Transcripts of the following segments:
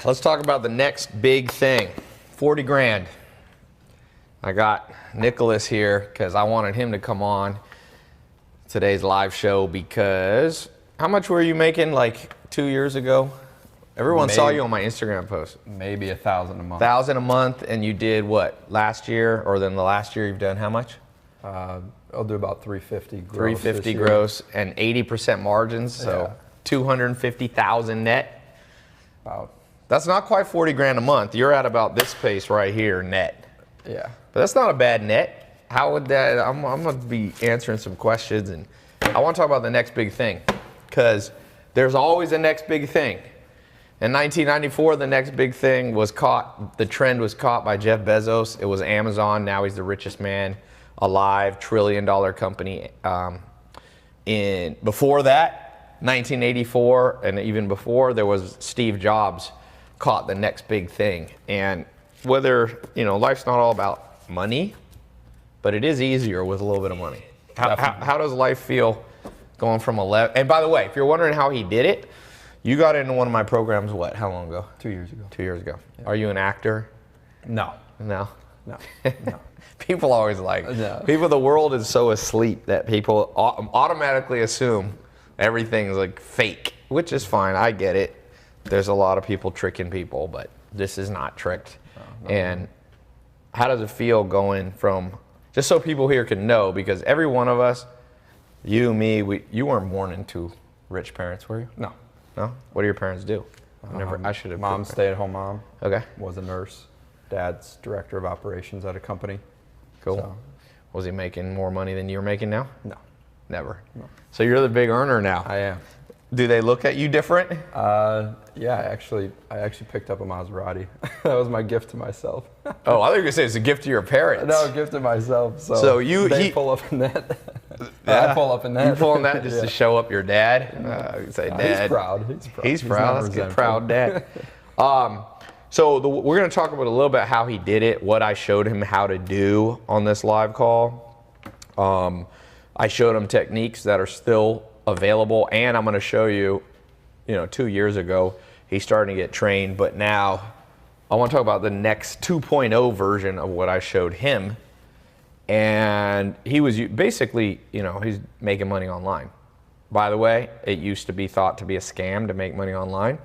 let's talk about the next big thing. 40 grand. I got Nicholas here because I wanted him to come on today's live show because how much were you making like 2 years ago? Everyone saw you on my Instagram post. Maybe $1,000 a month. $1,000 a month, and you did what last year, or then the last year you've done how much? I'll do about 350 gross. 350 gross and 80% margins, so 250,000 net. About. That's not quite 40 grand a month. You're at about this pace right here net. Yeah. But that's not a bad net. How would that? I'm gonna be answering some questions, and I want to talk about the next big thing, because there's always a next big thing. In 1994, the next big thing was caught. The trend was caught by Jeff Bezos. It was Amazon. Now he's the richest man alive, $1 trillion company. Before that, 1984, and even before, there was Steve Jobs caught the next big thing. And whether, life's not all about money, but it is easier with a little bit of money. How does life feel going from 11? And by the way, if you're wondering how he did it, you got into one of my programs, how long ago? 2 years ago. 2 years ago. Yeah. Are you an actor? No. No? No. People always the world is so asleep that people automatically assume everything's like fake, which is fine. I get it. There's a lot of people tricking people, but this is not tricked. And how does it feel going from, just so people here can know, because every one of us, you, me, you weren't born into rich parents, were you? No. No? What do your parents do? I should have. Mom's stay-at-home mom. Okay. Was a nurse. Dad's director of operations at a company. Cool. So. Was he making more money than you're making now? No. Never. No. So you're the big earner now. I am. Do they look at you different? Yeah, I actually picked up a Maserati. That was my gift to myself. Oh, I thought you were gonna say it's a gift to your parents. No, gift to myself. So they pull up in that. Yeah, I pull up in that. You pull in that just to show up your dad. Say, Dad. He's proud. He's proud. That's a good, proud dad. So we're going to talk about a little bit how he did it, what I showed him how to do on this live call. I showed him techniques that are still available, and I'm going to show you, 2 years ago, he's starting to get trained, but now I want to talk about the next 2.0 version of what I showed him. And he was basically, he's making money online. By the way, it used to be thought to be a scam to make money online,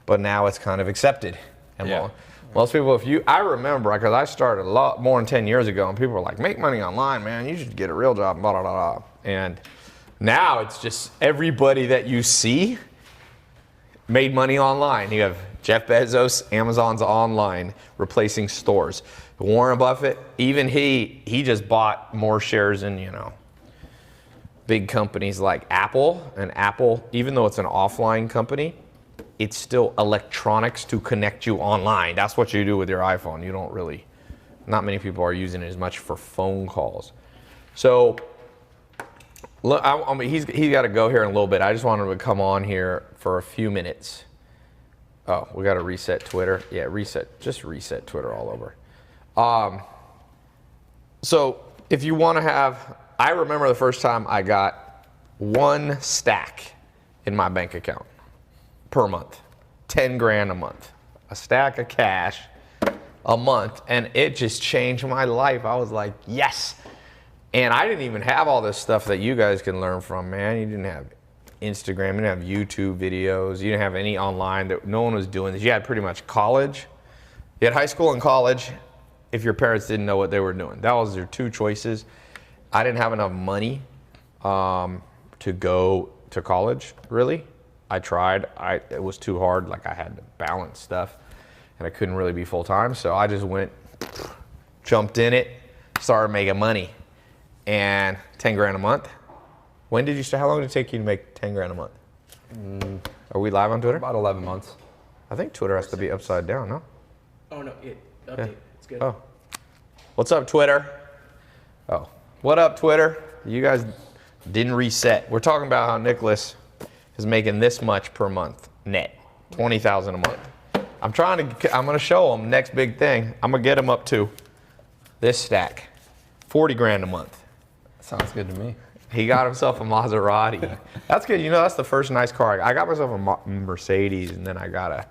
but now it's kind of accepted. And most people, I remember, because I started a lot more than 10 years ago, and people were like, make money online, man, you should get a real job, blah, blah, blah, blah. And now it's just everybody that you see made money online. You have Jeff Bezos, Amazon's online, replacing stores. Warren Buffett, even he just bought more shares in, big companies like Apple. And Apple, even though it's an offline company, it's still electronics to connect you online. That's what you do with your iPhone. You don't really, not many people are using it as much for phone calls. So look, he's got to go here in a little bit. I just wanted him to come on here for a few minutes. Oh, we got to reset Twitter. Yeah, just reset Twitter all over. So if you want to have, I remember the first time I got one stack in my bank account per month, 10 grand a month, a stack of cash a month. And it just changed my life. I was like, yes. And I didn't even have all this stuff that you guys can learn from, man. You didn't have Instagram, you didn't have YouTube videos, you didn't have any online, that no one was doing this. You had pretty much college. You had high school and college if your parents didn't know what they were doing. That was your two choices. I didn't have enough money to go to college, really. I tried. It was too hard. Like, I had to balance stuff, and I couldn't really be full-time. So I just jumped in it, started making money. And 10 grand a month. When did you start? How long did it take you to make 10 grand a month? Are we live on Twitter? About 11 months. I think Twitter has to be upside down, no? Oh, no, update. Yeah. It's good. Oh. What's up, Twitter? Oh. What up, Twitter? You guys didn't reset. We're talking about how Nicholas is making this much per month, net, $20,000 a month. I'm going to show him next big thing. I'm going to get him up to this stack, 40 grand a month. Sounds good to me. He got himself a Maserati. That's good. That's the first nice car. I got myself a Mercedes, and then I got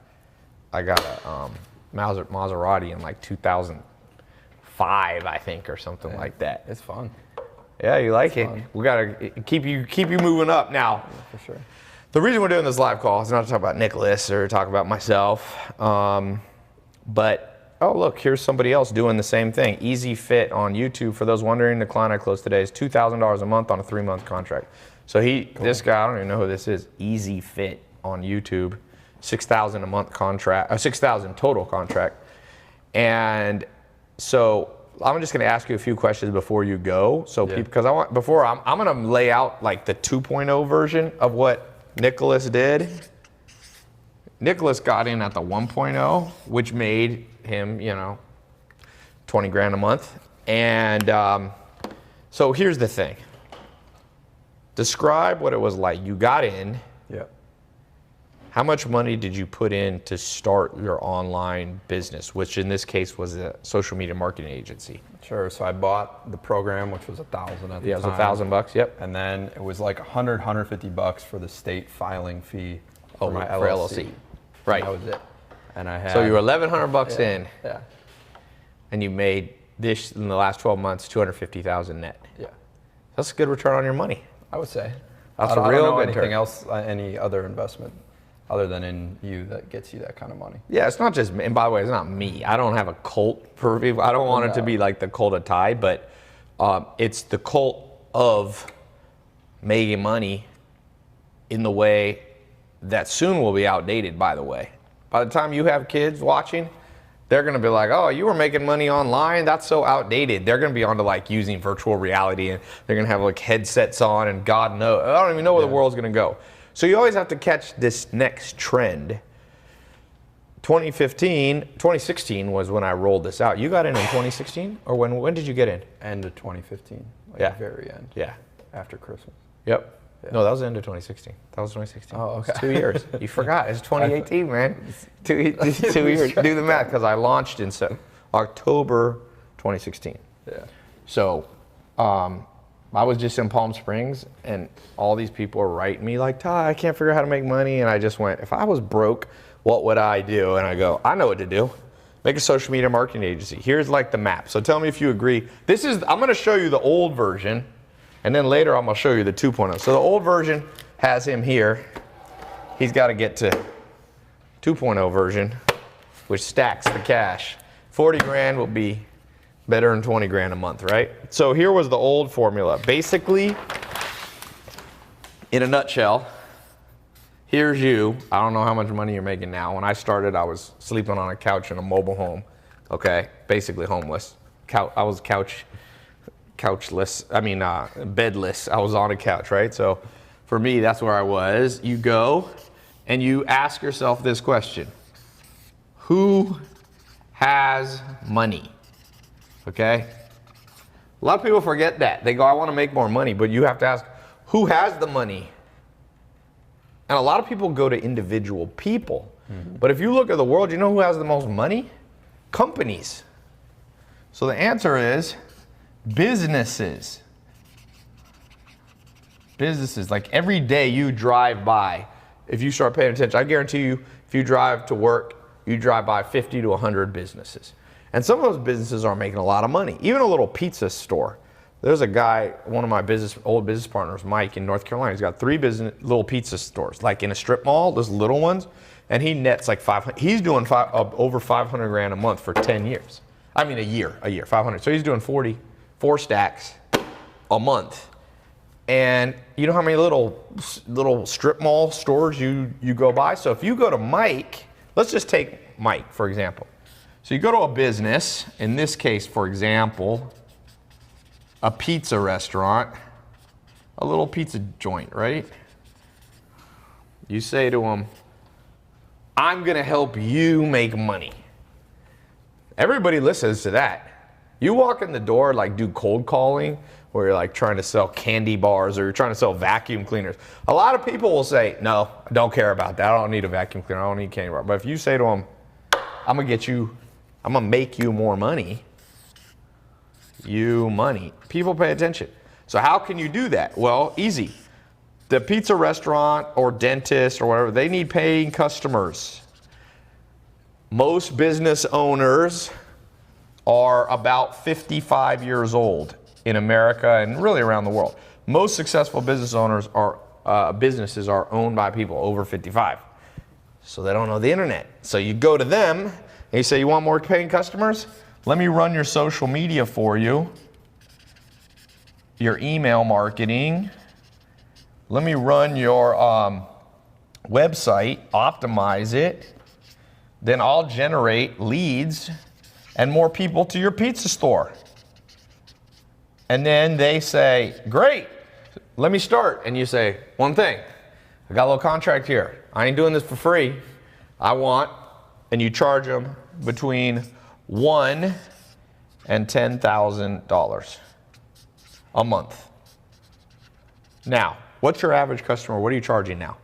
I got a Maserati in like 2005, I think, or something like that. It's fun. Yeah, you like it. We gotta keep you moving up now. Yeah, for sure. The reason we're doing this live call is not to talk about Nicholas or talk about myself, but oh look, here's somebody else doing the same thing. Easy Fit on YouTube. For those wondering, the client I closed today is $2,000 a month on a 3-month contract. So this guy, I don't even know who this is. Easy Fit on YouTube, $6,000 a month contract, $6,000 total contract, and so. I'm just going to ask you a few questions before you go. So, because I'm going to lay out like the 2.0 version of what Nicholas did. Nicholas got in at the 1.0, which made him, 20 grand a month. And so here's the thing. Describe what it was like. You got in. Yeah. How much money did you put in to start your online business, which in this case was a social media marketing agency? Sure. So I bought the program, which was $1,000 at the time. Yeah, it was $1,000. Yep. And then it was like $150 for the state filing fee for my for LLC. Right. And that was it. And I had. So you were $1,100 in. Yeah. And you made this in the last 12 months, $250,000 net. Yeah. That's a good return on your money. I would say. That's I don't real know good anything return. else, any other investment other than in you that gets you that kind of money. Yeah, it's not just me. And by the way, it's not me. I don't have a cult for people. I don't want it to be like the cult of Tai, but it's the cult of making money in the way that soon will be outdated, by the way. By the time you have kids watching, they're going to be like, oh, you were making money online? That's so outdated. They're going to be onto like using virtual reality, and they're going to have like headsets on, and God knows. I don't even know where the world's going to go. So you always have to catch this next trend. 2016 was when I rolled this out. You got in 2016? Or when did you get in? End of 2015. Like Yeah. very end. Yeah. After Christmas. Yep. Yeah. No, that was the end of 2016. That was 2016. Oh, okay. It's 2 years. You forgot. It's 2018, man. Two years. Do the math, because I launched in October 2016. Yeah. So I was just in Palm Springs, and all these people were writing me like, Tai, I can't figure out how to make money. And I just went, if I was broke, what would I do? And I go, I know what to do. Make a social media marketing agency. Here's like the map. So tell me if you agree. I'm going to show you the old version, and then later I'm going to show you the 2.0. So the old version has him here. He's got to get to 2.0 version, which stacks the cash. 40 grand will be better than 20 grand a month, right? So here was the old formula. Basically, in a nutshell, here's you. I don't know how much money you're making now. When I started, I was sleeping on a couch in a mobile home, okay? Basically homeless. I was bedless. I was on a couch, right? So for me, that's where I was. You go and you ask yourself this question. Who has money? Okay? A lot of people forget that. They go, I want to make more money, but you have to ask, who has the money? And a lot of people go to individual people. Mm-hmm. But if you look at the world, you know who has the most money? Companies. So the answer is businesses. Businesses. Like every day you drive by, if you start paying attention, I guarantee you, if you drive to work, you drive by 50 to 100 businesses. And some of those businesses are making a lot of money. Even a little pizza store. There's a guy, one of my old business partners, Mike, in North Carolina. He's got 3 little pizza stores, like in a strip mall, those little ones, and he nets like 500. He's doing over 500 grand a month for 10 years. I mean, a year, 500. So he's doing 4 stacks a month. And you know how many little strip mall stores you go by? So if you go to Mike, let's just take Mike, for example. So you go to a business, in this case, for example, a pizza restaurant, a little pizza joint, right? You say to them, I'm gonna help you make money. Everybody listens to that. You walk in the door, like do cold calling, where you're like trying to sell candy bars or you're trying to sell vacuum cleaners. A lot of people will say, no, I don't care about that. I don't need a vacuum cleaner, I don't need candy bar. But if you say to them, I'm gonna make you more money, people pay attention. So how can you do that? Well, easy. The pizza restaurant or dentist or whatever, they need paying customers. Most business owners are about 55 years old in America and really around the world. Most successful business owners businesses are owned by people over 55. So they don't know the internet. So you go to them and you say, you want more paying customers? Let me run your social media for you, your email marketing. Let me run your website, optimize it. Then I'll generate leads and more people to your pizza store. And then they say, great, let me start. And you say, one thing, I got a little contract here. I ain't doing this for free. I want, and you charge them between $1,000 and $10,000 a month. Now, what's your average customer? What are you charging now?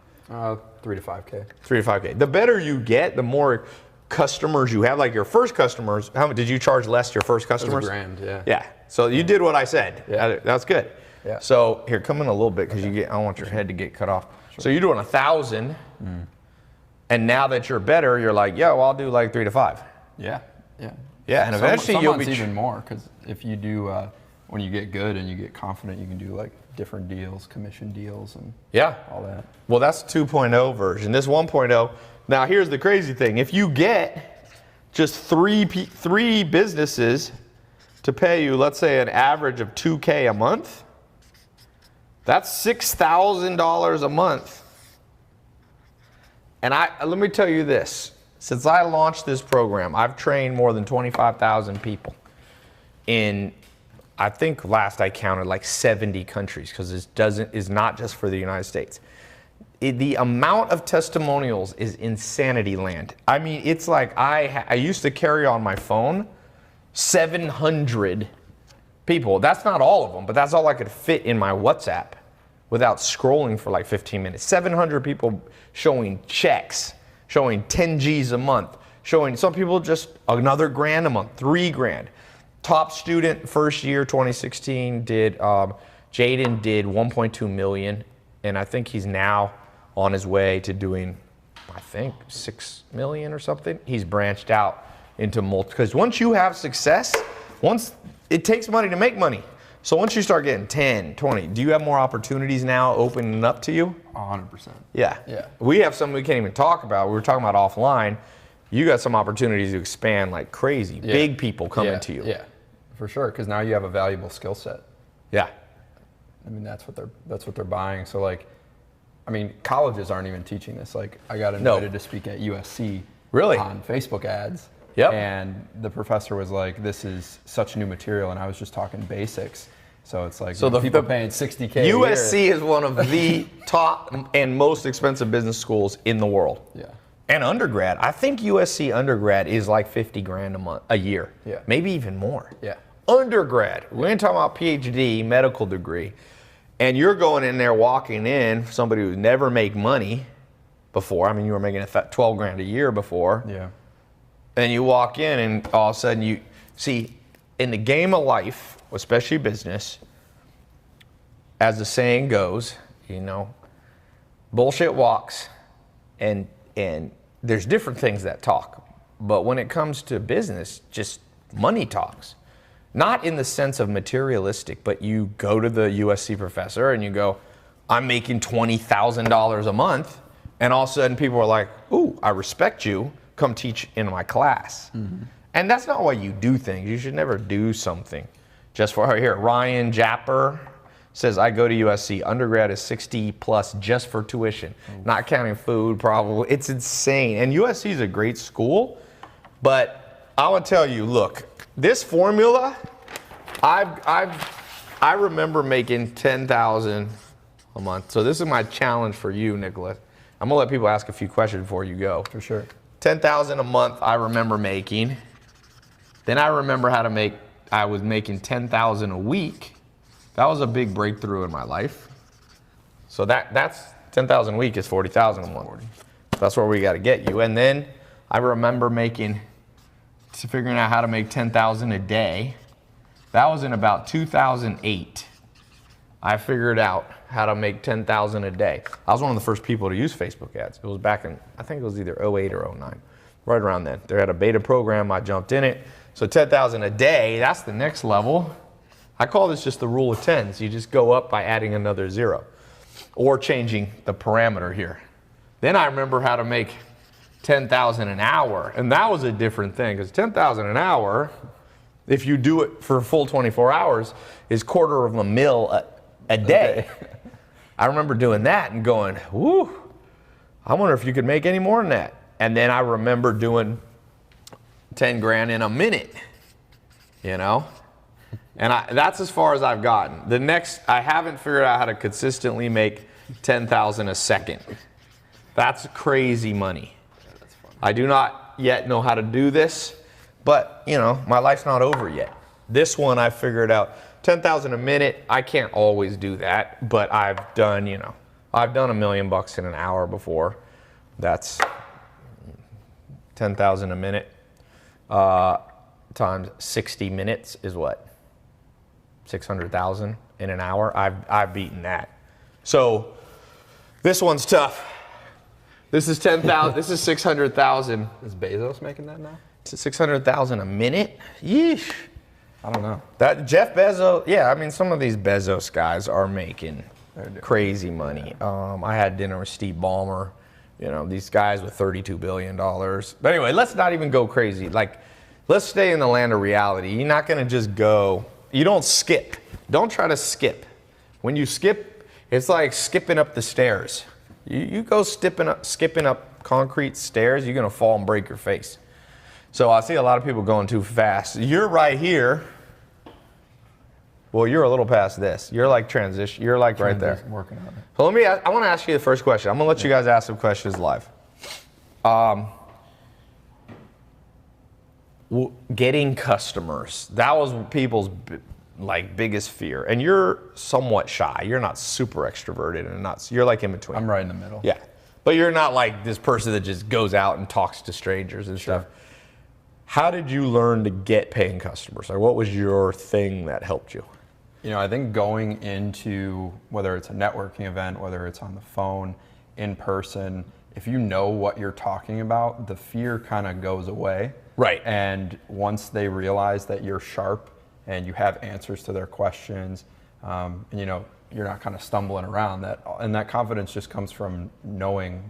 3 to 5K. 3 to 5K. The better you get, the more customers you have. Like your first customers, how much did you charge less your first customers? It was $1,000, yeah. Yeah. So you did what I said. Yeah. That's good. Yeah. So here, come in a little bit because I don't want your head to get cut off. Sure. So you're doing 1,000, and now that you're better, you're like, yeah, well, I'll do like 3 to 5. Yeah. Yeah. Yeah, and eventually you'll be even more, because if you do, when you get good and you get confident, you can do like different deals, commission deals, and all that. Well, that's 2.0 version. This 1.0. Now here's the crazy thing: if you get just three businesses to pay you, let's say an average of $2K a month, that's $6,000 a month. And let me tell you this. Since I launched this program, I've trained more than 25,000 people in, I think last I counted, like 70 countries, because is not just for the United States. The amount of testimonials is insanity land. I mean, it's like I used to carry on my phone 700 people. That's not all of them, but that's all I could fit in my WhatsApp without scrolling for like 15 minutes. 700 people showing checks, showing 10 G's a month, showing some people just another grand a month, $3,000. Top student first year 2016 did Jaden did 1.2 million, and I think he's now on his way to doing, I think, 6 million or something. He's branched out into because once you have success, it takes money to make money. So once you start getting 10, 20, do you have more opportunities now opening up to you? 100%. Yeah. Yeah. We have some we can't even talk about. We were talking about offline. You got some opportunities to expand like crazy. Yeah. Big people coming to you. Yeah, for sure. Because now you have a valuable skill set. Yeah. I mean, that's what they're buying. So like, I mean, colleges aren't even teaching this. Like, I got invited to speak at USC. Really? On Facebook ads. Yep. And the professor was like, "This is such new material," and I was just talking basics. So it's like, so people paying $60K. USC is one of the top and most expensive business schools in the world. Yeah. And undergrad, I think USC undergrad is like $50,000 a year. Yeah. Maybe even more. Yeah. Undergrad. We ain't talking about PhD, medical degree. And you're going in there, walking in, somebody who's never made money before. I mean, you were making $12,000 a year before. Yeah. And you walk in, and all of a sudden you see, in the game of life, especially business, as the saying goes, bullshit walks, and there's different things that talk. But when it comes to business, just money talks. Not in the sense of materialistic, but you go to the USC professor and you go, I'm making $20,000 a month. And all of a sudden people are like, ooh, I respect you. Come teach in my class. Mm-hmm. And that's not why you do things. You should never do something just for here. Ryan Japper says, I go to USC. Undergrad is 60 plus just for tuition, not counting food probably. It's insane. And USC is a great school, but I would tell you, look, this formula, I remember making $10,000 a month. So this is my challenge for you, Nicholas. I'm gonna let people ask a few questions before you go. For sure. $10,000 a month I remember making. Then I remember I was making $10,000 a week. That was a big breakthrough in my life. So that's $10,000 a week is $40,000 a month. That's where we got to get you. And then I remember figuring out how to make $10,000 a day. That was in about 2008. I figured out how to make $10,000 a day. I was one of the first people to use Facebook ads. It was back in, I think it was either 08 or 09. right around then. They had a beta program, I jumped in it. So 10,000 a day, that's the next level. I call this just the rule of tens. You just go up by adding another 0 or changing the parameter here. Then I remember how to make 10,000 an hour, and that was a different thing, because 10,000 an hour, if you do it for a full 24 hours, is $250,000 a day. I remember doing that and going, whoo, I wonder if you could make any more than that. And then I remember doing 10 grand in a minute, you know? And that's as far as I've gotten. The next, I haven't figured out how to consistently make 10,000 a second. That's crazy money. Yeah, that's fun. I do not yet know how to do this, but you know, my life's not over yet. This one I figured out, 10,000 a minute, I can't always do that, but I've done, you know, I've done $1 million in an hour before. That's 10,000 a minute times 60 minutes is what? 600,000 in an hour. I've beaten that. So this one's tough. This is 10,000. This is 600,000. Is Bezos making that now? 600,000 a minute? Yeesh. I don't know. That Jeff Bezos, yeah, I mean, some of these Bezos guys are making crazy money. I had dinner with Steve Ballmer, you know, these guys with $32 billion. But anyway, let's not even go crazy. Like, let's stay in the land of reality. You're not going to just go, you don't skip. Don't try to skip. When you skip, it's like skipping up the stairs. You go skipping up concrete stairs, you're going to fall and break your face. So I see a lot of people going too fast. You're right here. Well, you're a little past this. You're like transition. You're like right there. Working on it. So I want to ask you the first question. I'm going to let you guys ask some questions live. Getting customers. That was people's biggest fear. And you're somewhat shy. You're not super extroverted and you're like in between. I'm right in the middle. Yeah. But you're not like this person that just goes out and talks to strangers and stuff. How did you learn to get paying customers? Or what was your thing that helped you? You know, I think going into, whether it's a networking event, whether it's on the phone, in person, if you know what you're talking about, the fear kind of goes away. Right. And once they realize that you're sharp and you have answers to their questions, and you know, you're not kind of stumbling around, and that confidence just comes from knowing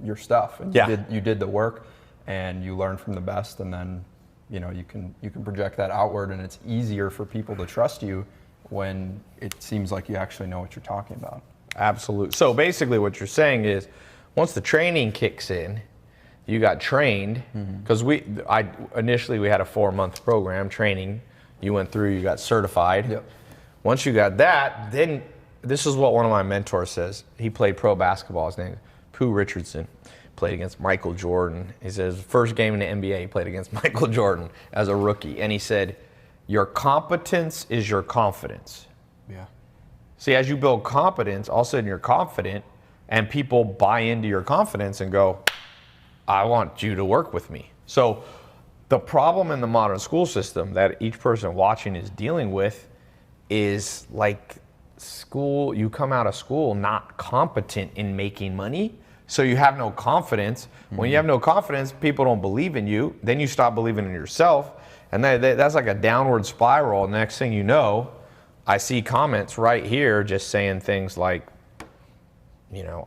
your stuff. And you did the work and you learn from the best, and then you know, you can project that outward, and it's easier for people to trust you when it seems like you actually know what you're talking about. Absolutely. So basically what you're saying is, once the training kicks in, you got trained, because initially we had a 4-month program training. You went through, you got certified. Yep. Once you got that, then this is what one of my mentors says. He played pro basketball. His name is Pooh Richardson. Played against Michael Jordan. He says first game in the NBA, he played against Michael Jordan as a rookie. And he said, your competence is your confidence. Yeah. See, as you build competence, all of a sudden you're confident, and people buy into your confidence and go, I want you to work with me. So the problem in the modern school system that each person watching is dealing with is like school, you come out of school not competent in making money, so you have no confidence. When you have no confidence, people don't believe in you. Then you stop believing in yourself, and that's like a downward spiral. Next thing you know, I see comments right here just saying things like, you know,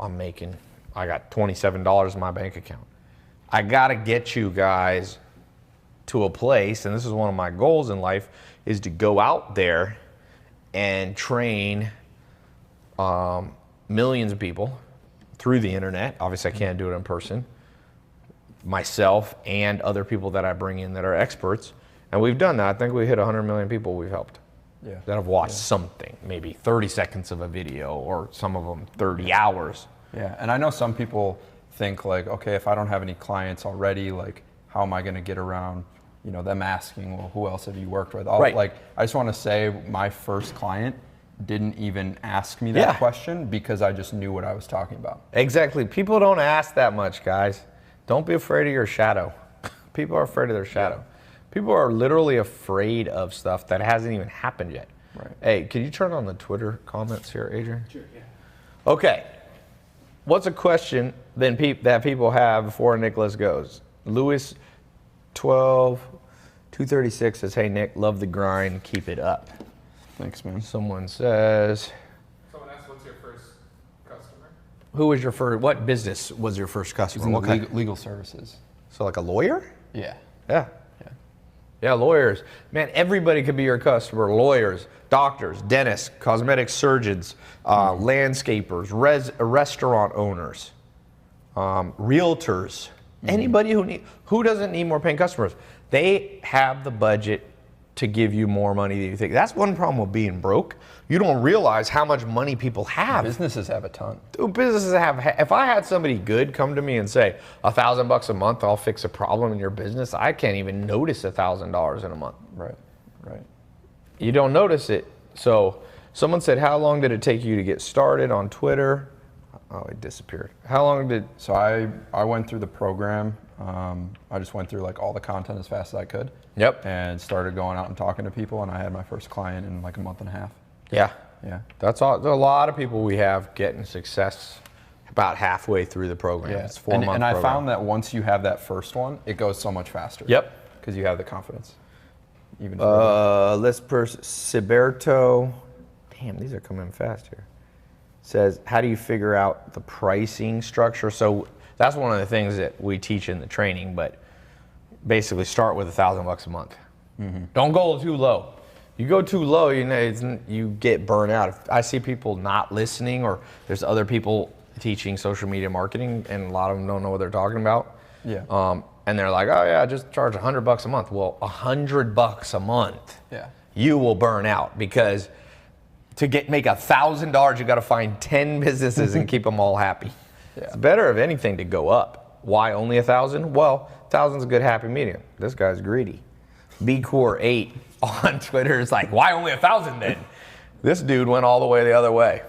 I got $27 in my bank account. I got to get you guys to a place, and this is one of my goals in life, is to go out there and train millions of people through the internet. Obviously, I can't do it in person. Myself and other people that I bring in that are experts. And we've done that. I think we hit 100 million people we've helped that have watched something, maybe 30 seconds of a video, or some of them 30 hours. Yeah, and I know some people think like, okay, if I don't have any clients already, like, how am I going to get around, you know, them asking, well, who else have you worked with? Right. Like, I just want to say my first client didn't even ask me that question because I just knew what I was talking about. Exactly. People don't ask that much, guys. Don't be afraid of your shadow. People are afraid of their shadow. Yeah. People are literally afraid of stuff that hasn't even happened yet. Right. Hey, can you turn on the Twitter comments here, Adrian? Sure, yeah. Okay. What's a question then that people have before Nicholas goes? Louis 12 236 says, hey Nick, love the grind, keep it up. Thanks, man. Someone says, someone asked, what's your first customer? who was your first, what business was your first customer? What kind? Legal services. So like a lawyer? Yeah. Yeah. Yeah, lawyers. Man, everybody could be your customer. Lawyers, doctors, dentists, cosmetic surgeons, landscapers, restaurant owners, realtors. Anybody who doesn't need more paying customers. They have the budget to give you more money than you think. That's one problem with being broke. You don't realize how much money people have. Businesses have a ton. Dude, businesses have, if I had somebody good come to me and say, $1,000 a month, I'll fix a problem in your business, I can't even notice $1,000 in a month. Right. You don't notice it. So someone said, how long did it take you to get started on Twitter? Oh, it disappeared. How long did? So I went through the program. I just went through like all the content as fast as I could. Yep. And started going out and talking to people, and I had my first client in like a month and a half. Yeah. Yeah. That's all. There's a lot of people we have getting success about halfway through the program. Yeah. It's 4 months. And I found that once you have that first one, it goes so much faster. Yep. Because you have the confidence. Even this person, Siberto, damn, these are coming fast here. Says, how do you figure out the pricing structure? So that's one of the things that we teach in the training, but basically start with $1,000 a month. Don't go too low. You go too low, you get burnt out. If I see people not listening, or there's other people teaching social media marketing, and a lot of them don't know what they're talking about. Yeah. And they're like, oh yeah, just charge $100 a month. Well, $100 a month, Yeah. you will burn out, because to make $1,000, you got to find 10 businesses and keep them all happy. Yeah. It's better, if anything, to go up. Why only 1,000? Well, 1,000's a good happy medium. This guy's greedy. BCore8 on Twitter is like, why only 1,000 then? This dude went all the way the other way.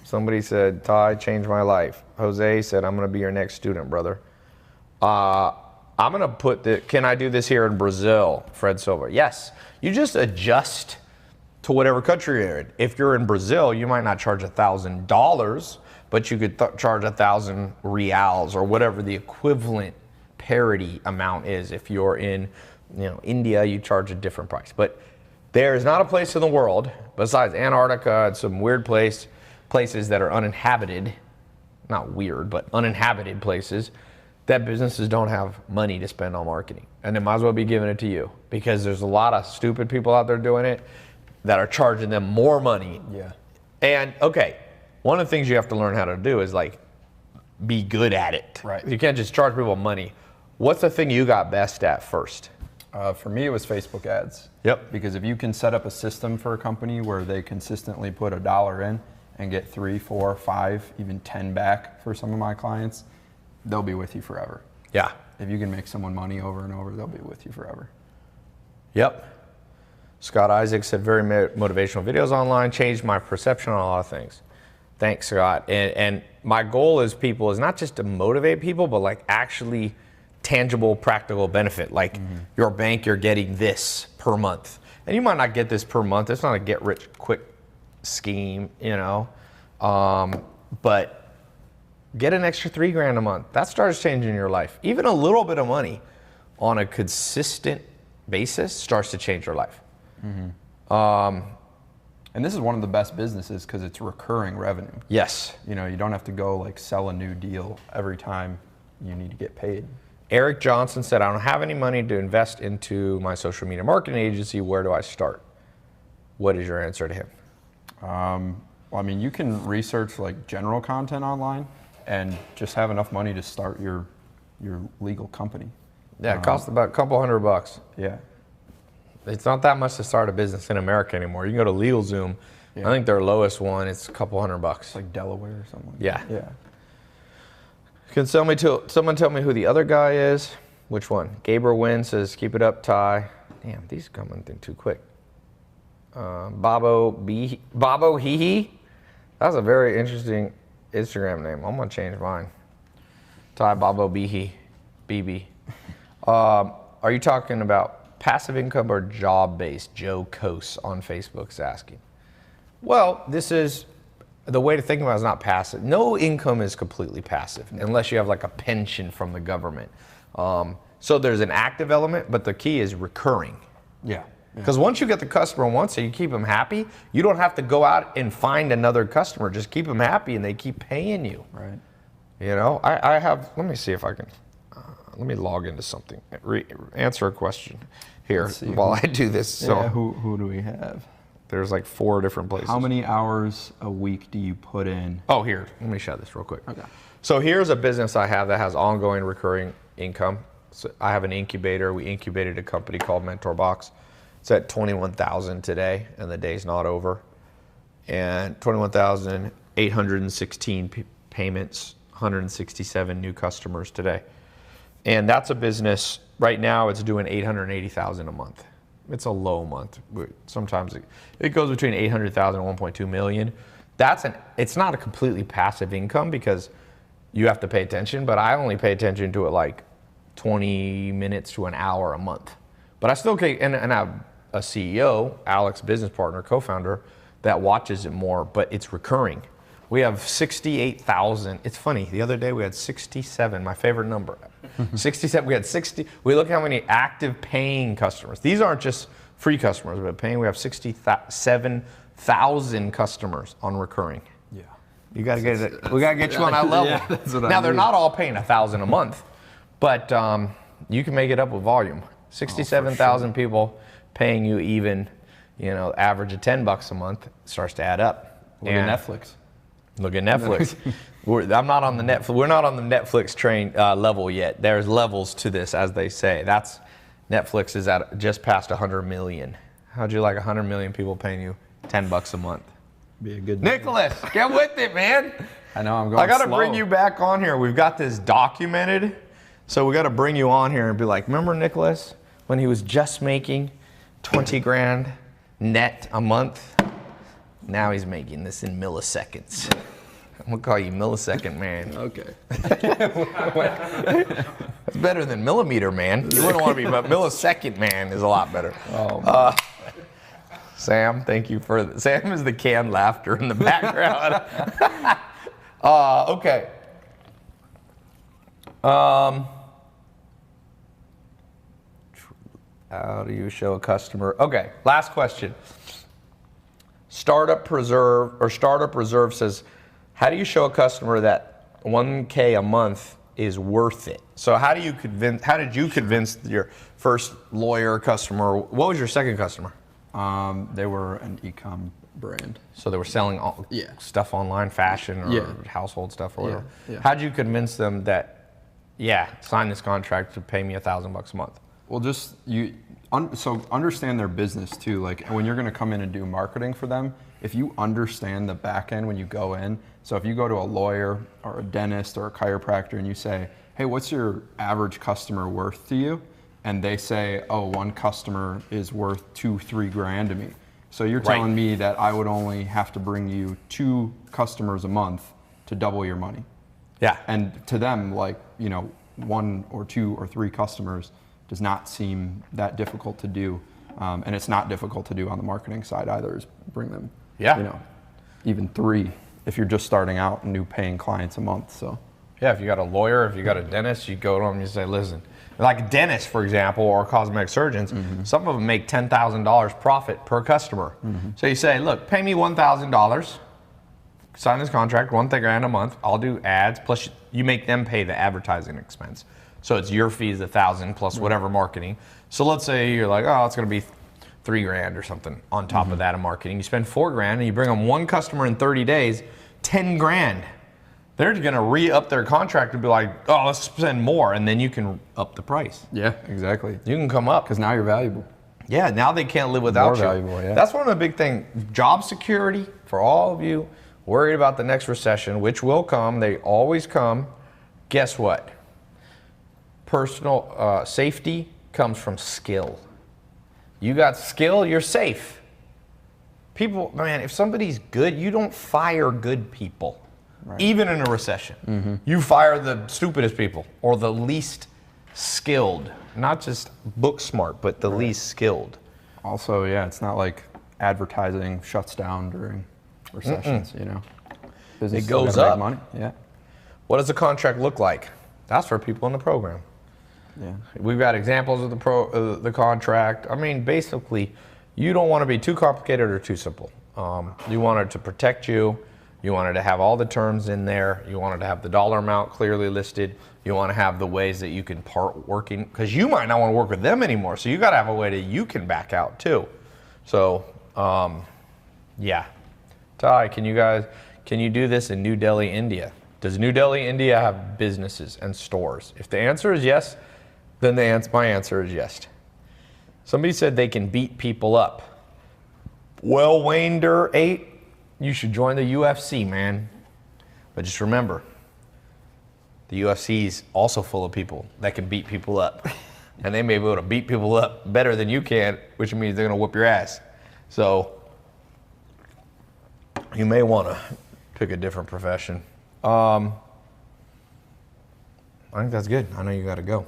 Somebody said, Tai changed my life. Jose said, I'm going to be your next student, brother. I'm going to put can I do this here in Brazil? Fred Silver. Yes. You just adjust to whatever country you're in. If you're in Brazil, you might not charge $1,000, but you could charge 1,000 reals, or whatever the equivalent parity amount is. If you're in India, you charge a different price. But there is not a place in the world, besides Antarctica and some weird places that are uninhabited, not weird, but uninhabited places, that businesses don't have money to spend on marketing. And they might as well be giving it to you, because there's a lot of stupid people out there doing it that are charging them more money. Yeah. And okay, one of the things you have to learn how to do is like be good at it. Right. You can't just charge people money. What's the thing you got best at first? For me, it was Facebook ads. Yep. Because if you can set up a system for a company where they consistently put $1 in and get 3, 4, 5, even 10 back for some of my clients, they'll be with you forever. Yeah. If you can make someone money over and over, they'll be with you forever. Yep. Scott Isaac said, very motivational videos online, changed my perception on a lot of things. Thanks, Scott. And my goal is not just to motivate people, but like actually tangible, practical benefit. Like your bank, you're getting this per month. And you might not get this per month. It's not a get rich quick scheme, but get an extra $3,000 a month. That starts changing your life. Even a little bit of money on a consistent basis starts to change your life. And this is one of the best businesses because it's recurring revenue. Yes. You don't have to go like sell a new deal every time you need to get paid. Eric Johnson said, I don't have any money to invest into my social media marketing agency. Where do I start? What is your answer to him? Well, you can research like general content online and just have enough money to start your legal company. Yeah, it costs about a couple $100. Yeah. It's not that much to start a business in America anymore. You can go to LegalZoom. Yeah. I think their lowest one, it's a couple $100. It's like Delaware or something. Yeah. Yeah. Can someone tell me who the other guy is? Which one? Gabriel Wynn says, keep it up, Tai. Damn, these are coming in too quick. Babo Hee. That's a very interesting Instagram name. I'm going to change mine. Tai Babo Bihi. BB. Are you talking about passive income or job-based? Joe Kose on Facebook's asking. Well, this is, the way to think about it is not passive. No income is completely passive unless you have like a pension from the government. So there's an active element, but the key is recurring. Yeah. Because once you get the customer once and you keep them happy, you don't have to go out and find another customer. Just keep them happy and they keep paying you. Right. You know, I have, let me see if I can, let me log into something. Answer a question here while I do this. So yeah, who do we have? There's like 4 different places. How many hours a week do you put in? Oh, here, let me show this real quick. Okay. So here's a business I have that has ongoing recurring income. So I have an incubator. We incubated a company called Mentor Box. It's at 21,000 today, and the day's not over. And 21,816 payments, 167 new customers today. And that's a business, right now it's doing 880,000 a month. It's a low month. Sometimes it goes between 800,000 and 1.2 million. It's not a completely passive income because you have to pay attention, but I only pay attention to it like 20 minutes to an hour a month. But I still and I have a CEO, Alex, business partner, co-founder, that watches it more, but it's recurring. We have 68,000. It's funny, the other day we had 67, my favorite number. 67, we had 60. We look at how many active paying customers. These aren't just free customers, but paying. We have 67,000 customers on recurring. Yeah. You gotta get it. We gotta get you on that level. Yeah, that's what Now they're not all paying 1,000 a month, but you can make it up with volume. 67,000 people paying you even, average of $10 a month starts to add up. Look at Netflix. Look at Netflix. We're not on the Netflix train level yet. There's levels to this, as they say. Netflix is at just past 100 million. How'd you like 100 million people paying you $10 a month? Be a good Nicholas, get with it, man. I know, I'm going I got to slow. bring you back on here. We've got this documented, so we got to bring you on here and be like, remember Nicholas when he was just making 20 grand net a month? Now he's making this in milliseconds. I'm gonna call you millisecond man. Okay. That's better than millimeter man. You wouldn't want to be, but millisecond man is a lot better. Oh, Sam, thank you for Sam is the canned laughter in the background. Okay. How do you show a customer? Okay, last question. Startup Reserve says, how do you show a customer that 1K a month is worth it? So how did you convince your first lawyer customer? What was your second customer? They were an e-com brand. So they were selling stuff online, fashion or household stuff or whatever. Yeah. How did you convince them that, sign this contract to pay me $1,000 a month? Well, just so understand their business too. Like when you're going to come in and do marketing for them, if you understand the back end when you go in, so if you go to a lawyer or a dentist or a chiropractor and you say, hey, what's your average customer worth to you? And they say, oh, one customer is worth $2-3 grand to me. So you're telling me that I would only have to bring you 2 customers a month to double your money. Yeah. And to them, 1 or 2 or 3 customers does not seem that difficult to do. And it's not difficult to do on the marketing side either, is bring them, even 3 if you're just starting out and new paying clients a month. So yeah, if you got a lawyer, if you got a dentist, you go to them and you say, listen, like a dentist, for example, or cosmetic surgeons, some of them make $10,000 profit per customer. So you say, look, pay me $1,000, sign this contract, $1,000 a month, I'll do ads, plus you make them pay the advertising expense. So it's your fees, $1,000 plus whatever marketing. So let's say you're like, oh, it's gonna be $3 grand or something on top of that in marketing. You spend $4 grand and you bring them 1 customer in 30 days, 10 grand. They're gonna re-up their contract and be like, oh, let's spend more, and then you can up the price. yeah, exactly. You can come up. Because now you're valuable. Yeah, now they can't live without you. More valuable, yeah. That's one of the big things. Job security for all of you worried about the next recession, which will come. They always come. Guess what? Personal safety comes from skill. You got skill, you're safe. People, man, if somebody's good, you don't fire good people. Right. Even in a recession. You fire the stupidest people or the least skilled. Not just book smart, but the least skilled. Also, it's not like advertising shuts down during recessions, Business It goes up. money. Yeah. What does a contract look like? That's for people in the program. Yeah. We've got examples of the contract. I mean, basically, you don't want to be too complicated or too simple. You want it to protect you. You want it to have all the terms in there. You want it to have the dollar amount clearly listed. You want to have the ways that you can part working, because you might not want to work with them anymore. So you got to have a way that you can back out too. So, yeah. Tai, can you do this in New Delhi, India? Does New Delhi, India have businesses and stores? If the answer is yes, then my answer is yes. Somebody said they can beat people up. Well, Wayne Durr 8, you should join the UFC, man. But just remember, the UFC is also full of people that can beat people up. And they may be able to beat people up better than you can, which means they're going to whoop your ass. So you may want to pick a different profession. I think that's good. I know you got to go.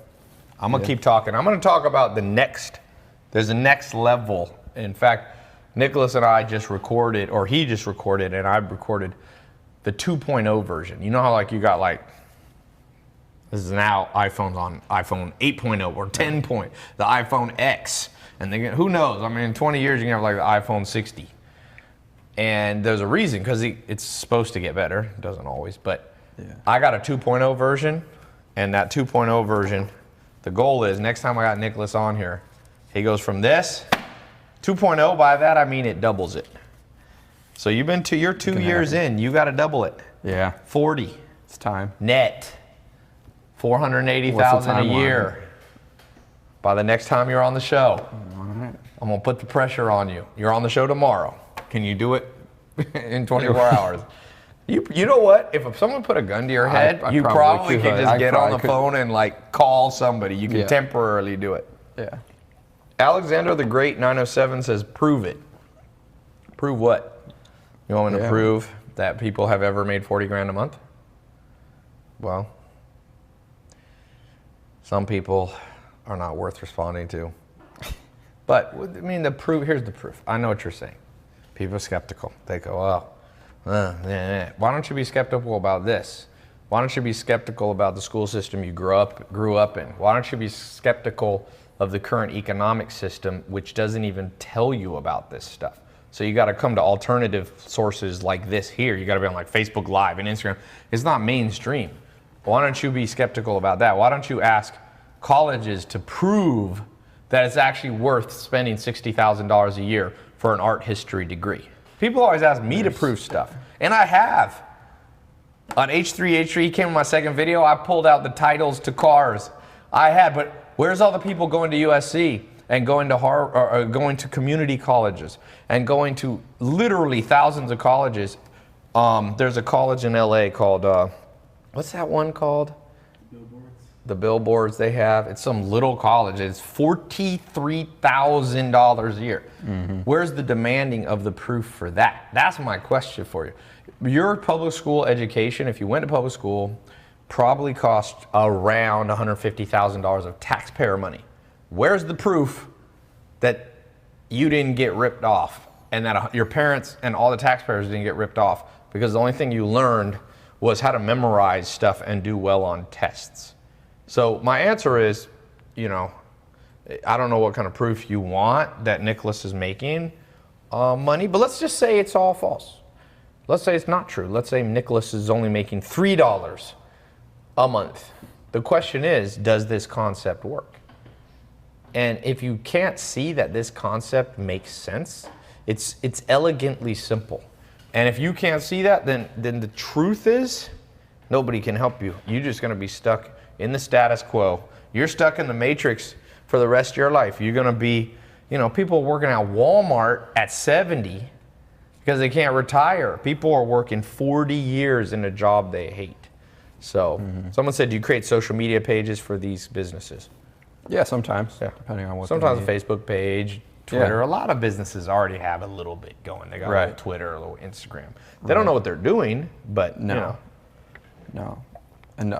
I'm going to keep talking. I'm going to talk about there's a next level. In fact, Nicholas and I just recorded, or he just recorded, and I recorded the 2.0 version. You know how like you got like, this is now iPhone's on iPhone 8.0 or 10 point, the iPhone X. And who knows? I mean, in 20 years, you can have like the iPhone 60. And there's a reason, because it's supposed to get better. It doesn't always, but I got a 2.0 version, and that 2.0 version, the goal is next time I got Nicholas on here, he goes from this, 2.0, by that I mean it doubles it. So you're 2 years in, you got to double it. Yeah. 40. It's time. Net. 480,000 a year. By the next time you're on the show. All right. I'm going to put the pressure on you. You're on the show tomorrow. Can you do it in 24 hours? You know what? If someone put a gun to your head, you probably can just get on the phone and like call somebody. You can temporarily do it. Yeah. Alexander the Great 907 says, prove it. Prove what? You want me to prove that people have ever made 40 grand a month? Well, some people are not worth responding to. But I mean, here's the proof. I know what you're saying. People are skeptical. They go, why don't you be skeptical about this? Why don't you be skeptical about the school system you grew up in? Why don't you be skeptical of the current economic system, which doesn't even tell you about this stuff? So you got to come to alternative sources like this here. You got to be on like Facebook Live and Instagram. It's not mainstream. Why don't you be skeptical about that? Why don't you ask colleges to prove that it's actually worth spending $60,000 a year for an art history degree? People always ask me to prove stuff, and I have. On H3 came in my second video, I pulled out the titles to cars. I had, but where's all the people going to USC and going to Harvard, or going to community colleges and going to literally thousands of colleges? There's a college in LA called, what's that one called? The billboards they have. It's some little college. It's $43,000 a year. Mm-hmm. Where's the demanding of the proof for that? That's my question for you. Your public school education, if you went to public school, probably cost around $150,000 of taxpayer money. Where's the proof that you didn't get ripped off and that your parents and all the taxpayers didn't get ripped off because the only thing you learned was how to memorize stuff and do well on tests? So my answer is, I don't know what kind of proof you want that Nicholas is making money, but let's just say it's all false. Let's say it's not true. Let's say Nicholas is only making $3 a month. The question is, does this concept work? And if you can't see that this concept makes sense, it's elegantly simple. And if you can't see that, then the truth is, nobody can help you. You're just going to be stuck in the status quo. You're stuck in the matrix for the rest of your life. You're going to be, people working at Walmart at 70 because they can't retire. People are working 40 years in a job they hate. So someone said, do you create social media pages for these businesses? Yeah, sometimes, depending on what. Sometimes a Facebook page, Twitter. A lot of businesses already have a little bit going. They got a little Twitter, a little Instagram. They don't know what they're doing, but No. And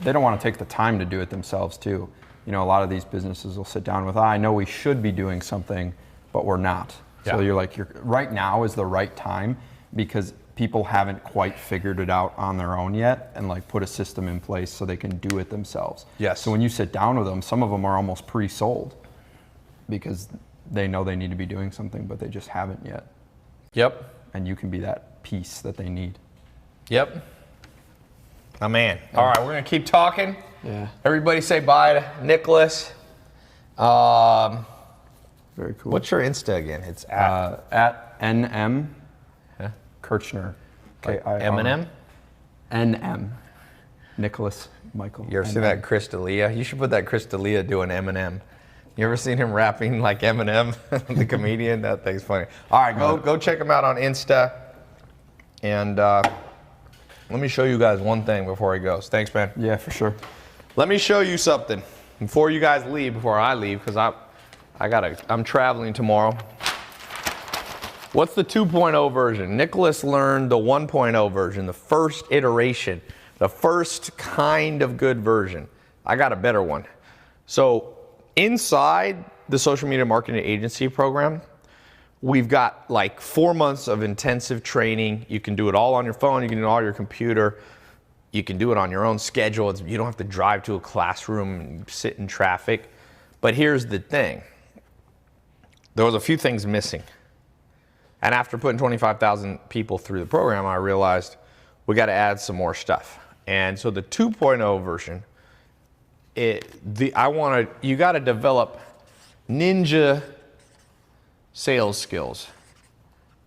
they don't want to take the time to do it themselves too. A lot of these businesses will sit down with, I know we should be doing something, but we're not. So you're like, right now is the right time because people haven't quite figured it out on their own yet and like put a system in place so they can do it themselves. Yes. So when you sit down with them, some of them are almost pre-sold because they know they need to be doing something, but they just haven't yet. Yep. And you can be that piece that they need. Yep. My man. All right, we're going to keep talking. Yeah. Everybody say bye to Nicholas. Very cool. What's your Insta again? It's at NM Huh? Kirchner. like K-I-R. Eminem. NM. Nicholas Michael. You ever seen that Chris D'Elia? You should put that Chris D'Elia doing Eminem. You ever seen him rapping like Eminem, the comedian? That thing's funny. All right, go check him out on Insta. And let me show you guys one thing before he goes. Thanks, man. Yeah, for sure. Let me show you something before you guys leave, before I leave, because I'm traveling tomorrow. What's the 2.0 version? Nicholas learned the 1.0 version, the first iteration, the first kind of good version. I got a better one. So inside the social media marketing agency program, we've got like 4 months of intensive training. You can do it all on your phone. You can do it all on your computer. You can do it on your own schedule. You don't have to drive to a classroom and sit in traffic. But here's the thing. There was a few things missing. And after putting 25,000 people through the program, I realized we got to add some more stuff. And so the 2.0 version, you got to develop ninja sales skills.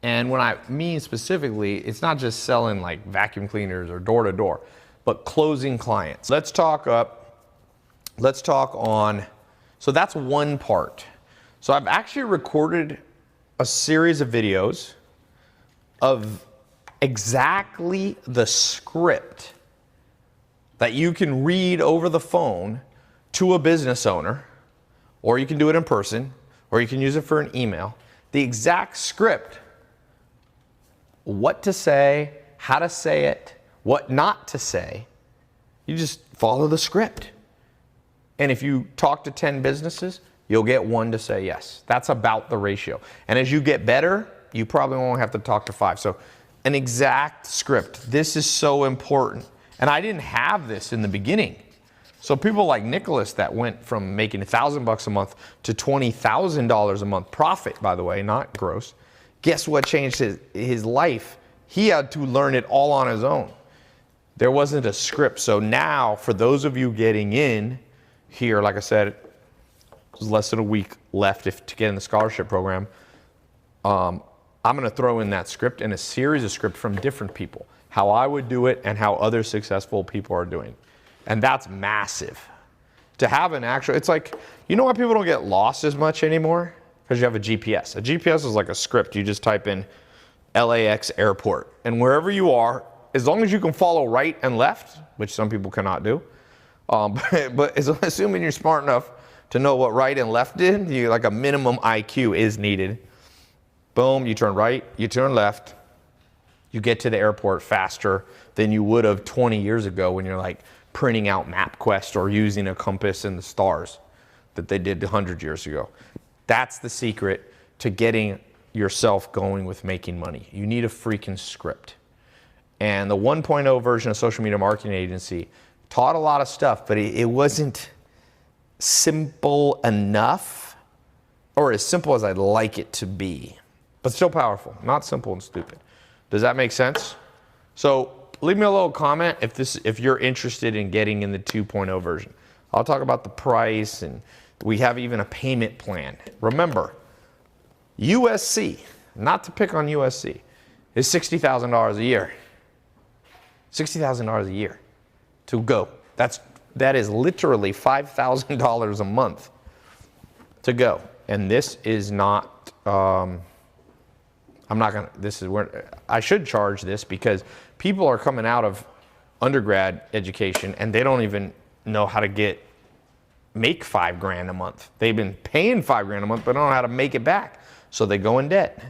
And when I mean specifically, it's not just selling like vacuum cleaners or door to door, but closing clients. Let's talk on, so that's one part. So I've actually recorded a series of videos of exactly the script that you can read over the phone to a business owner, or you can do it in person, or you can use it for an email. The exact script, what to say, how to say it, what not to say. You just follow the script. And if you talk to 10 businesses, you'll get one to say yes. That's about the ratio. And as you get better, you probably won't have to talk to 5. So an exact script. This is so important. And I didn't have this in the beginning. So people like Nicholas that went from making $1,000 a month to $20,000 a month profit, by the way, not gross. Guess what changed his life? He had to learn it all on his own. There wasn't a script. So now, for those of you getting in here, like I said, there's less than a week left to get in the scholarship program. I'm going to throw in that script and a series of scripts from different people, how I would do it and how other successful people are doing. And that's massive. To have an actual, it's like, you know why people don't get lost as much anymore? Because you have a GPS. A GPS is like a script. You just type in LAX airport. And wherever you are, as long as you can follow right and left, which some people cannot do, but assuming you're smart enough to know what right and left did, like a minimum IQ is needed. Boom, you turn right, you turn left, you get to the airport faster than you would have 20 years ago when you're like printing out MapQuest or using a compass and the stars that they did 100 years ago. That's the secret to getting yourself going with making money. You need a freaking script. And the 1.0 version of social media marketing agency taught a lot of stuff, but it wasn't simple enough, or as simple as I'd like it to be, but still powerful, not simple and stupid. Does that make sense? So leave me a little comment if you're interested in getting in the 2.0 version. I'll talk about the price, and we have even a payment plan. Remember, USC, not to pick on USC, is $60,000 a year. $60,000 a year to go. That is literally $5,000 a month to go. And this is not, I should charge this because people are coming out of undergrad education and they don't even know how to make $5,000 a month. They've been paying $5,000 a month, but don't know how to make it back. So they go in debt,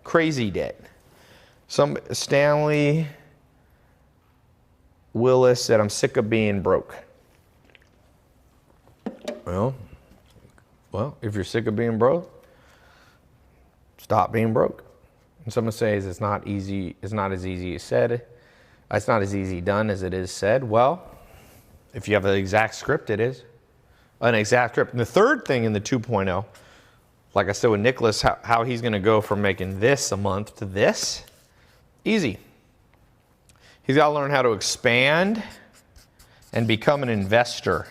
crazy debt. Stanley Willis said, I'm sick of being broke. Well, if you're sick of being broke, stop being broke. And someone says it's not easy, it's not as easy as said. It's not as easy done as it is said. Well, if you have an exact script, it is. An exact script. And the third thing in the 2.0, like I said with Nicholas, how he's going to go from making this a month to this, easy. He's got to learn how to expand and become an investor.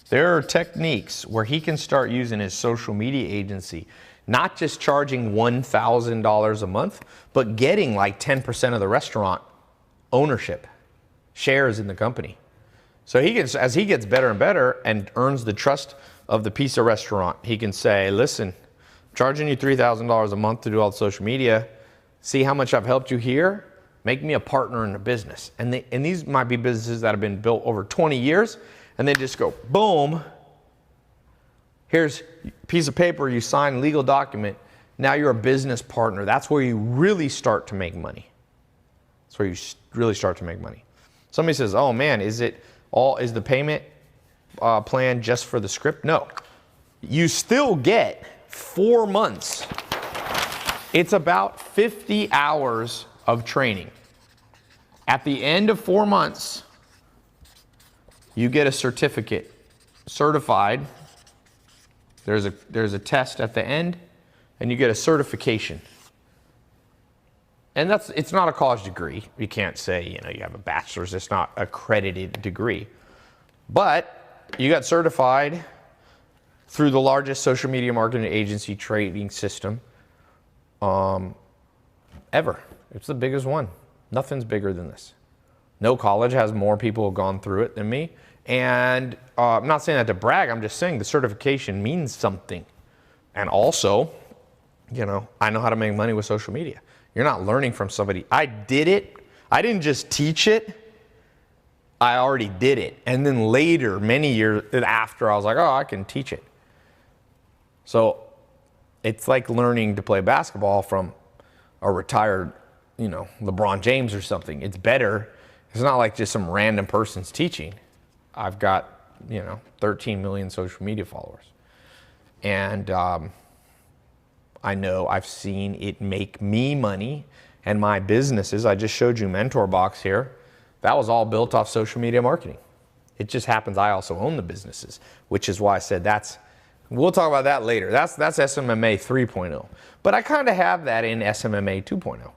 There are techniques where he can start using his social media agency, not just charging $1,000 a month, but getting like 10% of the restaurant ownership, shares in the company. So he gets, as he gets better and better and earns the trust of the pizza restaurant, he can say, listen, I'm charging you $3,000 a month to do all the social media. See how much I've helped you here? Make me a partner in the business. And these might be businesses that have been built over 20 years, and they just go, boom, here's a piece of paper, you sign a legal document, now you're a business partner. That's where you really start to make money. That's where you really start to make money. Somebody says, oh man, is the payment plan just for the script? No. You still get 4 months. It's about 50 hours of training. At the end of 4 months, you get a certificate, certified. There's a test at the end, and you get a certification. And it's not a college degree. You can't say, you have a bachelor's. It's not an accredited degree. But you got certified through the largest social media marketing agency training system ever. It's the biggest one. Nothing's bigger than this. No college has more people who have gone through it than me. And I'm not saying that to brag. I'm just saying the certification means something. And also, I know how to make money with social media. You're not learning from somebody. I did it. I didn't just teach it. I already did it. And then later, many years after, I was like, oh, I can teach it. So it's like learning to play basketball from a retired, LeBron James or something. It's better. It's not like just some random person's teaching. I've got, 13 million social media followers. And I know I've seen it make me money and my businesses. I just showed you Mentor Box here. That was all built off social media marketing. It just happens I also own the businesses, which is why I said we'll talk about that later. That's SMMA 3.0. But I kind of have that in SMMA 2.0.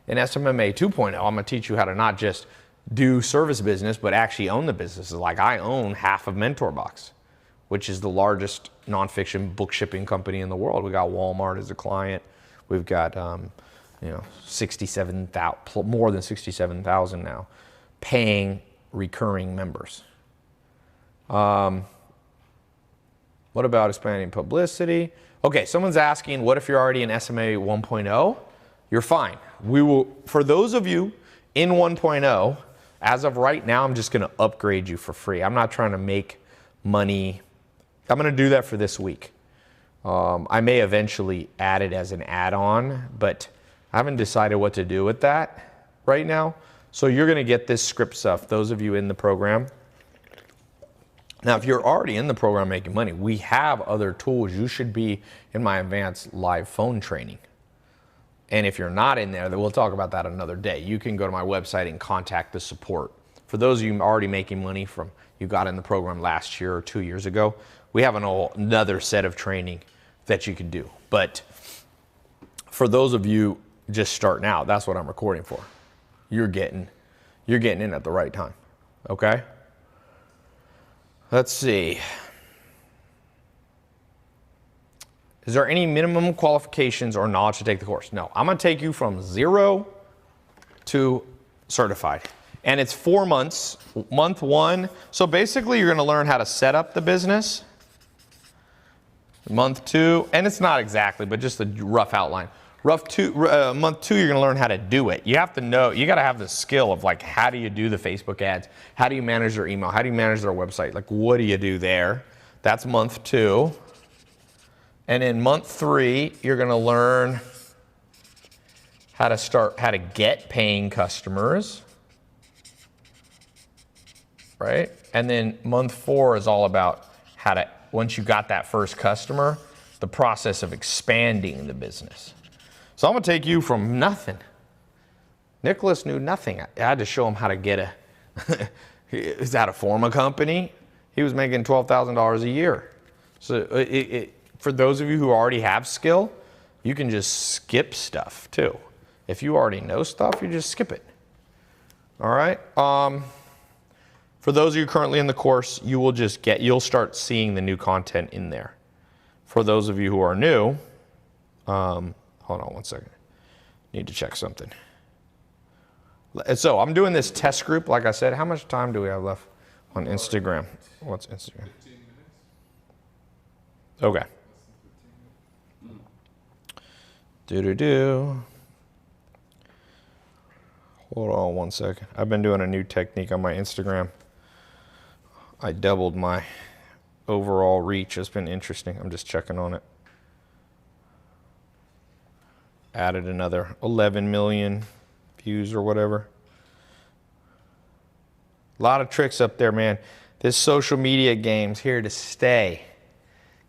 In SMMA 2.0, I'm going to teach you how to not just do service business, but actually own the businesses. Like I own half of Mentor Box, which is the largest nonfiction book shipping company in the world. We got Walmart as a client. We've got, more than 67,000 now paying recurring members. What about expanding publicity? Okay, someone's asking, what if you're already in SMMA 1.0? You're fine. We will, for those of you in 1.0, as of right now, I'm just going to upgrade you for free. I'm not trying to make money. I'm going to do that for this week. I may eventually add it as an add-on, but I haven't decided what to do with that right now. So you're going to get this script stuff, those of you in the program. Now, if you're already in the program making money, we have other tools. You should be in my advanced live phone training. And if you're not in there, then we'll talk about that another day. You can go to my website and contact the support. For those of you already making money from you got in the program last year or 2 years ago, we have another set of training that you can do. But for those of you just starting out, that's what I'm recording for. You're getting in at the right time. Okay? Let's see. Is there any minimum qualifications or knowledge to take the course? No. I'm going to take you from 0 to certified. And it's 4 months. Month 1. So basically, you're going to learn how to set up the business. Month 2, and it's not exactly, but just a rough outline. Month 2, you're going to learn how to do it. You have to know, you got to have the skill of like, how do you do the Facebook ads? How do you manage their email? How do you manage their website? Like, what do you do there? That's month 2. And in month 3, you're going to learn how to get paying customers, right? And then month 4 is all about how to, once you got that first customer, the process of expanding the business. So I'm going to take you from nothing. Nicholas knew nothing. I had to show him how to get is that a form a company? He was making $12,000 a year. So for those of you who already have skill, you can just skip stuff too. If you already know stuff, you just skip it. All right. For those of you currently in the course, you'll start seeing the new content in there. For those of you who are new, hold on one second. Need to check something. So I'm doing this test group, like I said. How much time do we have left on Instagram? What's Instagram? 15 minutes. Okay. Hold on one second. I've been doing a new technique on my Instagram. I doubled my overall reach. It's been interesting. I'm just checking on it. Added another 11 million views or whatever. A lot of tricks up there, man. This social media game's here to stay.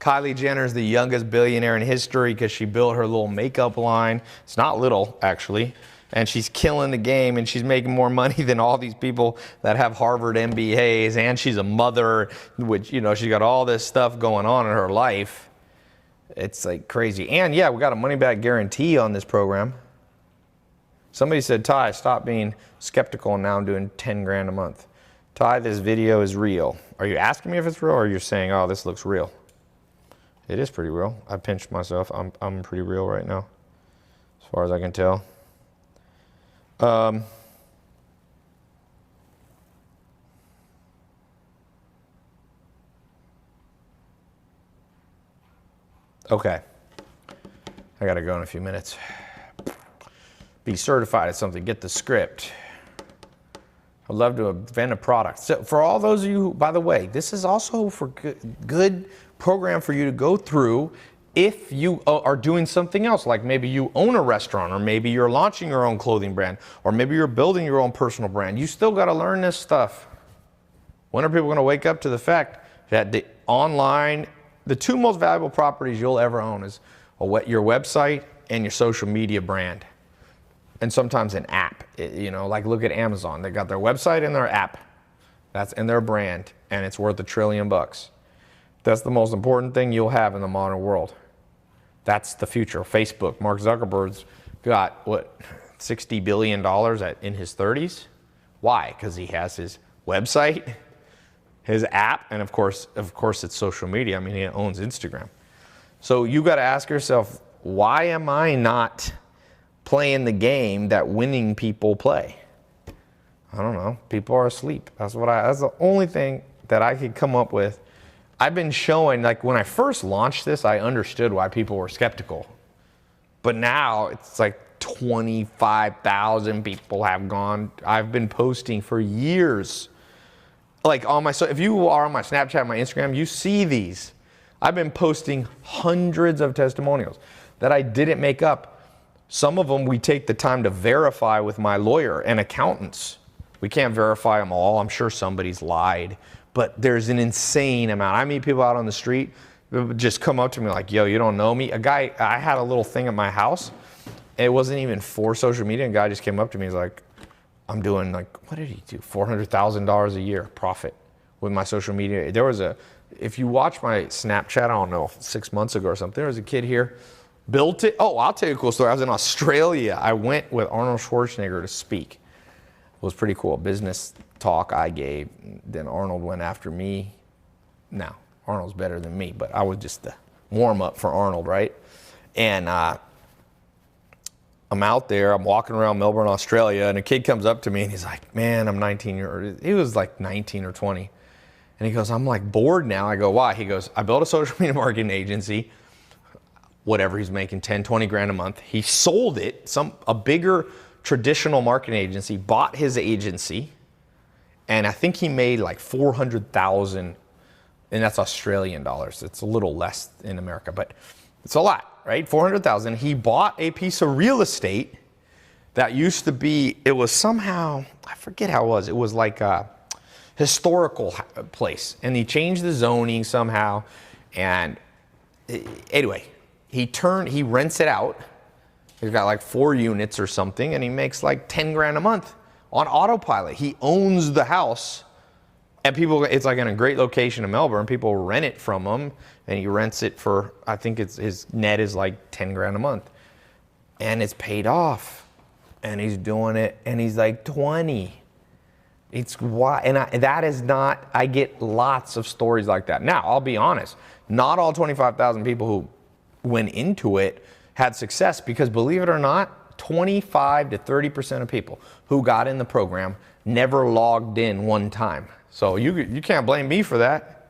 Kylie Jenner's the youngest billionaire in history because she built her little makeup line. It's not little, actually. And she's killing the game, and she's making more money than all these people that have Harvard MBAs, and she's a mother, which, you know, she's got all this stuff going on in her life. It's like crazy. And yeah, we got a money back guarantee on this program. Somebody said, Tai, stop being skeptical, and now I'm doing 10 grand a month. Tai, this video is real. Are you asking me if it's real, or you're saying, oh, this looks real? It is pretty real. I pinched myself. I'm pretty real right now, as far as I can tell. Okay. I got to go in a few minutes. Be certified at something. Get the script. I'd love to invent a product. So for all those of you, who, by the way, this is also for good program for you to go through if you are doing something else, like maybe you own a restaurant, or maybe you're launching your own clothing brand, or maybe you're building your own personal brand. You still got to learn this stuff. When are people going to wake up to the fact that the two most valuable properties you'll ever own is your website and your social media brand? And sometimes an app, you know, like look at Amazon. They got their website and their app. That's in their brand, and it's worth $1 trillion. That's the most important thing you'll have in the modern world. That's the future. Facebook, Mark Zuckerberg's got, what, $60 billion in his 30s? Why? Because he has his website, his app, and of course it's social media. I mean, he owns Instagram. So you got to ask yourself, why am I not playing the game that winning people play? I don't know. People are asleep. That's the only thing that I could come up with. I've been showing, like when I first launched this, I understood why people were skeptical. But now it's like 25,000 people have gone. I've been posting for years. Like if you are on my Snapchat, my Instagram, you see these. I've been posting hundreds of testimonials that I didn't make up. Some of them we take the time to verify with my lawyer and accountants. We can't verify them all. I'm sure somebody's lied. But there's an insane amount. I meet people out on the street who just come up to me like, yo, you don't know me? I had a little thing at my house. It wasn't even for social media. And a guy just came up to me. He's like, I'm doing like, what did he do? $400,000 a year profit with my social media. If you watch my Snapchat, I don't know, 6 months ago or something, there was a kid here, built it. Oh, I'll tell you a cool story. I was in Australia. I went with Arnold Schwarzenegger to speak. It was pretty cool. Business talk I gave. Then Arnold went after me. Now, Arnold's better than me, but I was just the warm up for Arnold, right? And I'm out there, I'm walking around Melbourne, Australia, and a kid comes up to me and he's like, man, I'm 19 years old. He was like 19 or 20. And he goes, I'm like bored now. I go, why? He goes, I built a social media marketing agency, whatever, he's making 10, 20 grand a month. He sold it, a bigger traditional marketing agency bought his agency, and I think he made like 400,000, and that's Australian dollars. It's a little less in America, but it's a lot, right? 400,000. He bought a piece of real estate that used to be, it was somehow, I forget how it was. It was like a historical place, and he changed the zoning somehow, and anyway, he rents it out. He's got like 4 units or something, and he makes like 10 grand a month on autopilot. He owns the house, and people, it's like in a great location in Melbourne. People rent it from him, and he rents it for, I think his net is like 10 grand a month. And it's paid off, and he's doing it, and he's like 20. It's why, and that is not, I get lots of stories like that. Now, I'll be honest, not all 25,000 people who went into it had success, because believe it or not, 25 to 30% of people who got in the program never logged in one time. So you can't blame me for that.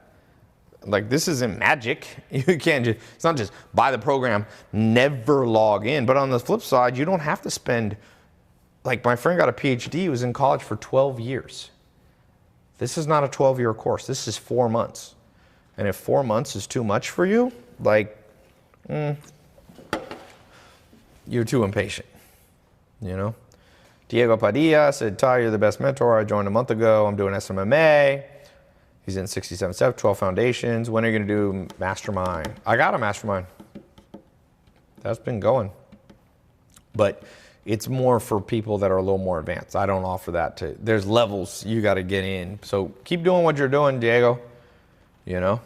Like, this isn't magic. You can't just, it's not just buy the program, never log in. But on the flip side, you don't have to spend, like my friend got a PhD, he was in college for 12 years. This is not a 12-year course. This is 4 months. And if 4 months is too much for you, like, you're too impatient, you know? Diego Padilla said, Tai, you're the best mentor. I joined a month ago. I'm doing SMMA. He's in 67 steps, 12 foundations. When are you going to do mastermind? I got a mastermind. That's been going. But it's more for people that are a little more advanced. I don't offer that to, there's levels you got to get in. So keep doing what you're doing, Diego. You know?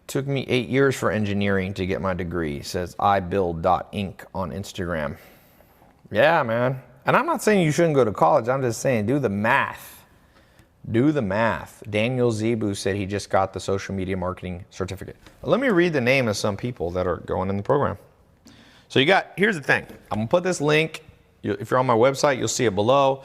Took me 8 years for engineering to get my degree, says ibuild.inc on Instagram. Yeah, man. And I'm not saying you shouldn't go to college. I'm just saying do the math. Do the math. Daniel Zebu said he just got the social media marketing certificate. Let me read the name of some people that are going in the program. So you got, here's the thing. I'm going to put this link. If you're on my website, you'll see it below.